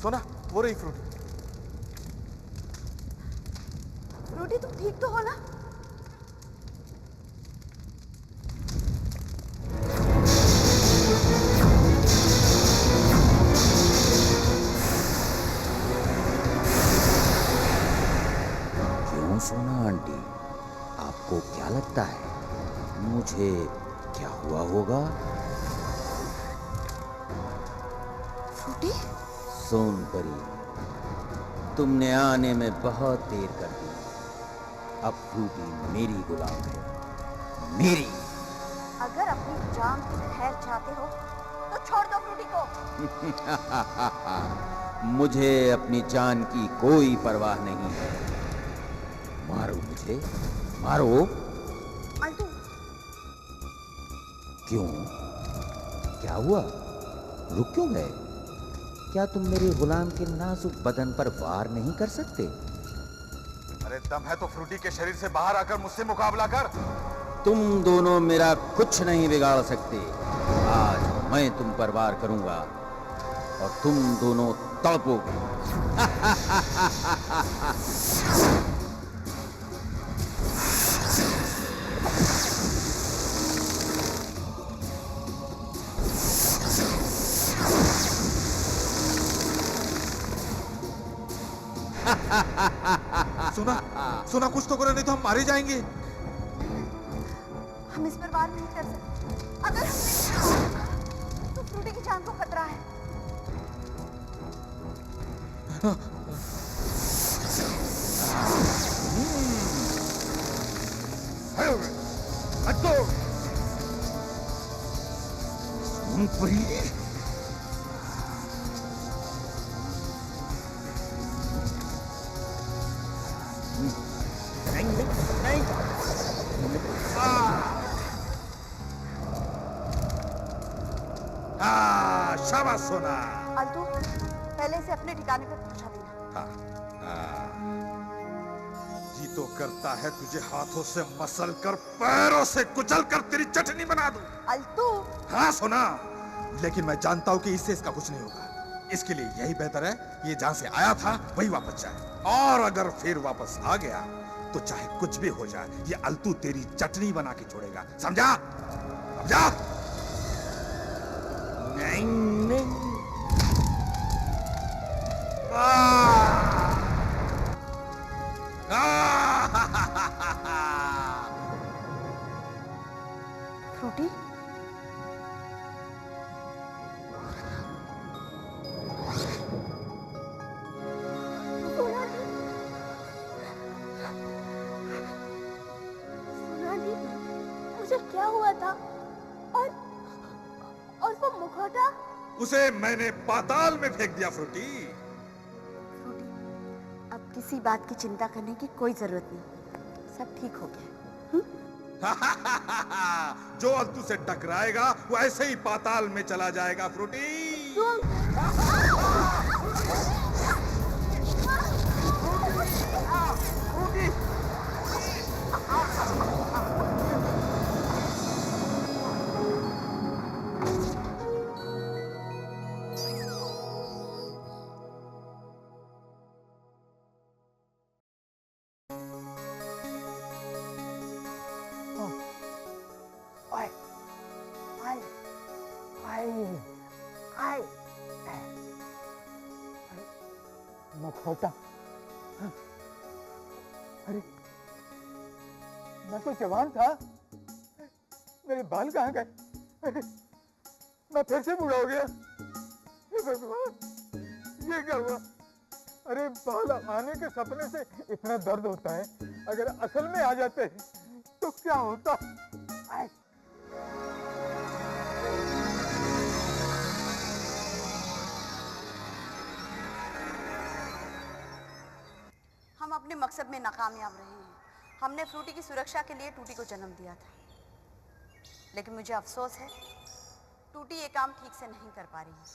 सोना, वो रही फ्रूटी। फ्रूटी, तुम ठीक तो हो ना? क्यों सोना आंटी, आपको क्या लगता है मुझे क्या हुआ होगा? फ्रूटी? सोनपरी, तुमने आने में बहुत देर कर दी। अब फ्रूटी मेरी गुलाम है, मेरी। अगर अपनी जान की खैर चाहते हो तो छोड़ दो फ्रूटी को। मुझे अपनी जान की कोई परवाह नहीं है। मारो मुझे, मारो। अल्टू। क्यों? क्या हुआ? रुक क्यों गए? क्या तुम मेरे गुलाम के नाजुक बदन पर वार नहीं कर सकते? अरे दम है तो फ्रूटी के शरीर से बाहर आकर मुझसे मुकाबला कर। तुम दोनों मेरा कुछ नहीं बिगाड़ सकते। आज मैं तुम पर वार करूंगा और तुम दोनों तड़पोगे। सुना, सुना, कुछ तो करो नहीं तो हम मारे जाएंगे। हम इस पर वार नहीं कर सकते। अगर हमने तो फ्रूटी की जान को खतरा है। शाबाश सोना। अल्टू, पहले से अपने ठिकाने पर पहुंचा देना। जी तो करता है तुझे हाथों से मसल कर, पैरों से कुचल कर तेरी चटनी बना दूं। अल्टू। हाँ सोना, लेकिन मैं जानता हूं कि इससे इसका कुछ नहीं होगा। इसके लिए यही बेहतर है ये जहां से आया था वही वापस जाए, और अगर फिर वापस आ गया तो चाहे कुछ भी हो जाए, ये अल्टू तेरी चटनी बना के छोड़ेगा। समझा? समझा? नहीं नहीं। फ्रूटी? सोनाली, मुझे क्या हुआ था? और वो मुखौटा? उसे मैंने पाताल में फेंक दिया फ्रूटी। फ्रूटी, अब किसी बात की चिंता करने की कोई जरूरत नहीं। सब ठीक हो गया। जो अल्टू से टकराएगा वो ऐसे ही पाताल में चला जाएगा फ्रूटी। मुखौटा? अरे मैं तो जवान था, मेरे बाल कहाँ गए? अरे मैं फिर से बूढ़ा हो गया। हे भगवान, ये क्या हुआ? अरे बाल आने के सपने से इतना दर्द होता है, अगर असल में आ जाते तो क्या होता? हम अपने मकसद में नाकामयाब रहे हैं। हमने फ्रूटी की सुरक्षा के लिए टूटी को जन्म दिया था, लेकिन मुझे अफसोस है टूटी ये काम ठीक से नहीं कर पा रही है।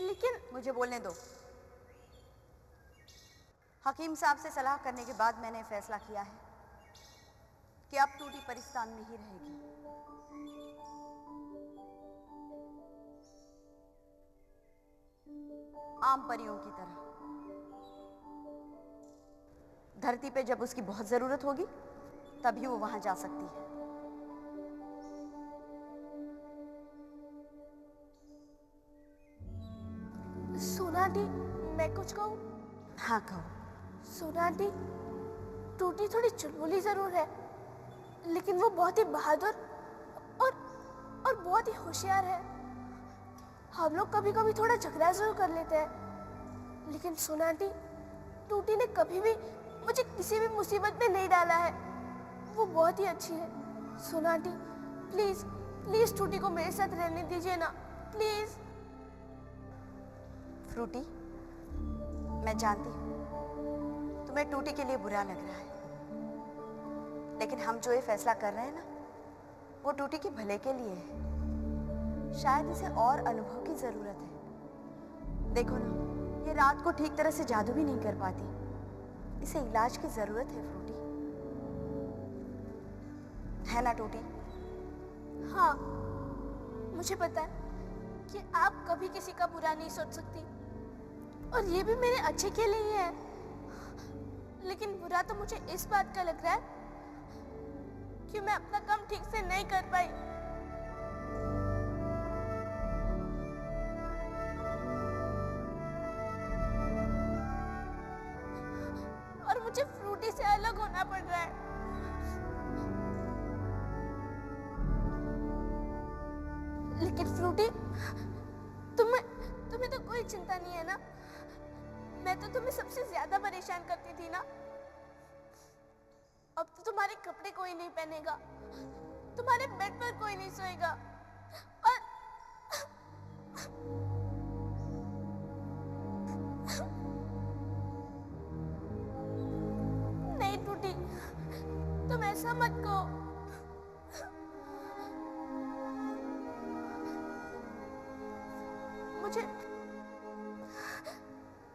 लेकिन मुझे बोलने दो। हकीम साहब से सलाह करने के बाद मैंने फैसला किया है कि अब टूटी परिस्तान में ही रहेगी। आम परियों की तरह। धरती पे जब उसकी बहुत जरूरत होगी तभी वो वहां जा सकती है। सोना आंटी, मैं कुछ कहूँ? हाँ कहो। सोना आंटी, टूटी थोड़ी चुलबुली जरूर है, लेकिन वो बहुत ही बहादुर और बहुत ही होशियार है। हम लोग कभी कभी थोड़ा झगड़ा जरूर कर लेते हैं, लेकिन सोना आंटी, टूटी ने कभी भी मुझे किसी भी मुसीबत में नहीं डाला है। वो बहुत ही अच्छी है। सोना आंटी, प्लीज प्लीज टूटी को मेरे साथ रहने दीजिए ना, प्लीज। फ्रूटी, मैं जानती हूँ तुम्हें टूटी के लिए बुरा लग रहा है, लेकिन हम जो ये फैसला कर रहे हैं ना, वो टूटी के भले के लिए है। शायद इसे और अनुभव की जरूरत है। देखो ना, ये रात को ठीक तरह से जादू भी नहीं कर पाती। इसे इलाज की जरूरत है फ्रूटी, है ना टूटी? हाँ, मुझे पता है कि आप कभी किसी का बुरा नहीं सोच सकती, और ये भी मेरे अच्छे के लिए ही है। लेकिन बुरा तो मुझे इस बात का लग रहा है कि मैं अपना काम ठीक से नहीं कर पाई। और मुझे फ्रूटी से अलग होना पड़ रहा है। लेकिन फ्रूटी, तुम्हें तो कोई चिंता नहीं है ना? मैं तो तुम्हें सबसे ज्यादा परेशान करती थी ना। अब तो तुम्हारे कपड़े कोई नहीं पहनेगा, तुम्हारे बेड पर कोई नहीं सोएगा, और नहीं टूटी, तुम ऐसा मत कहो।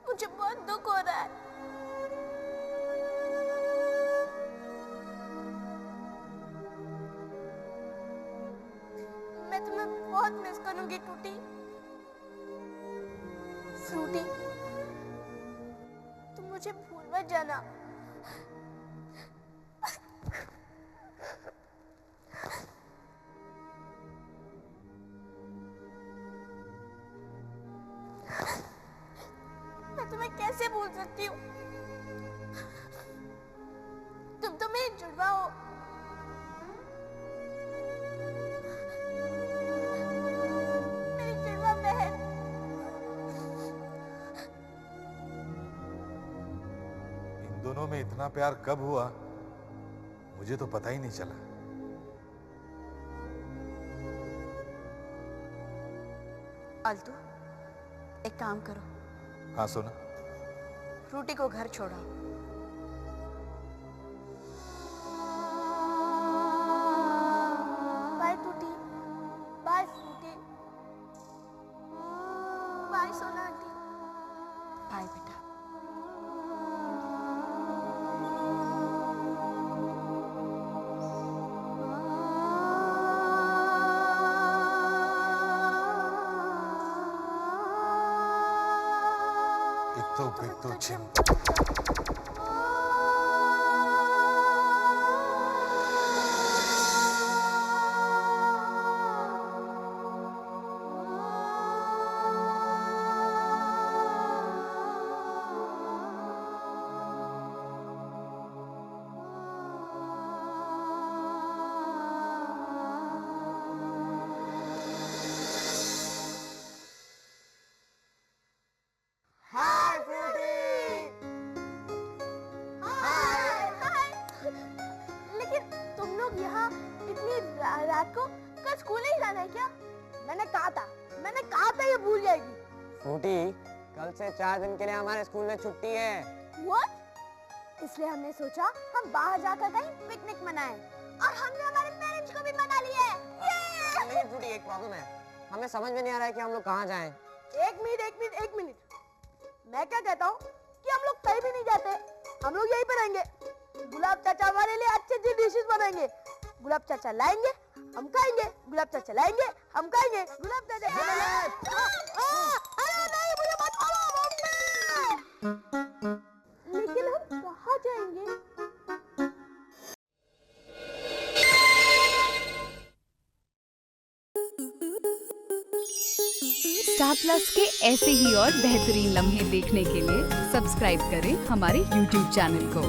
मुझे बहुत दुख हो रहा है। मैं तुम्हें बहुत मिस करूंगी टूटी। फ्रूटी, तुम मुझे भूल मत जाना। मैं तुम्हें कैसे भूल सकती हूँ? तुम तो मेरी जुड़वा हो। मेरी जुड़वा बहन। इन दोनों में इतना प्यार कब हुआ मुझे तो पता ही नहीं चला। अल्तू, एक काम करो, हाँ सोना। फ्रूटी को घर छोड़ो। बाय टूटी, बाय फ्रूटी, बाय सोना आंटी। बाय बेटा। इतो बितो छिन। लेकिन तुम लोग यहाँ इतनी रात को कल स्कूल नहीं जाना है क्या? मैंने कहा था ये भूल जाएगी। फ्रूटी, कल से 4 दिन के लिए हमारे स्कूल में छुट्टी है। What? इसलिए हमने सोचा हम बाहर जाकर कहीं पिकनिक मनाएं, और हमने हमारे पेरेंट्स को भी मना लिया है। नहीं फ्रूटी, एक प्रॉब्लम है, हमें समझ में नहीं आ रहा है कि हम लोग कहाँ जाएं। एक मिनट, मैं क्या कहता हूँ कि हम लोग कहीं भी नहीं जाते, हम लोग यहीं पे रहेंगे। गुलाब चाचा हमारे लिए अच्छी अच्छी डिशेस बनाएंगे। गुलाब चाचा लाएंगे, हम खाएंगे। गुलाब चाचा लाएंगे, हम खाएंगे। गुलाब चाचा अरे नहीं, मुझे लेकिन हम कहाँ जाएंगे? स्टार प्लस के ऐसे ही और बेहतरीन लम्हे देखने के लिए सब्सक्राइब करें हमारे YouTube चैनल को।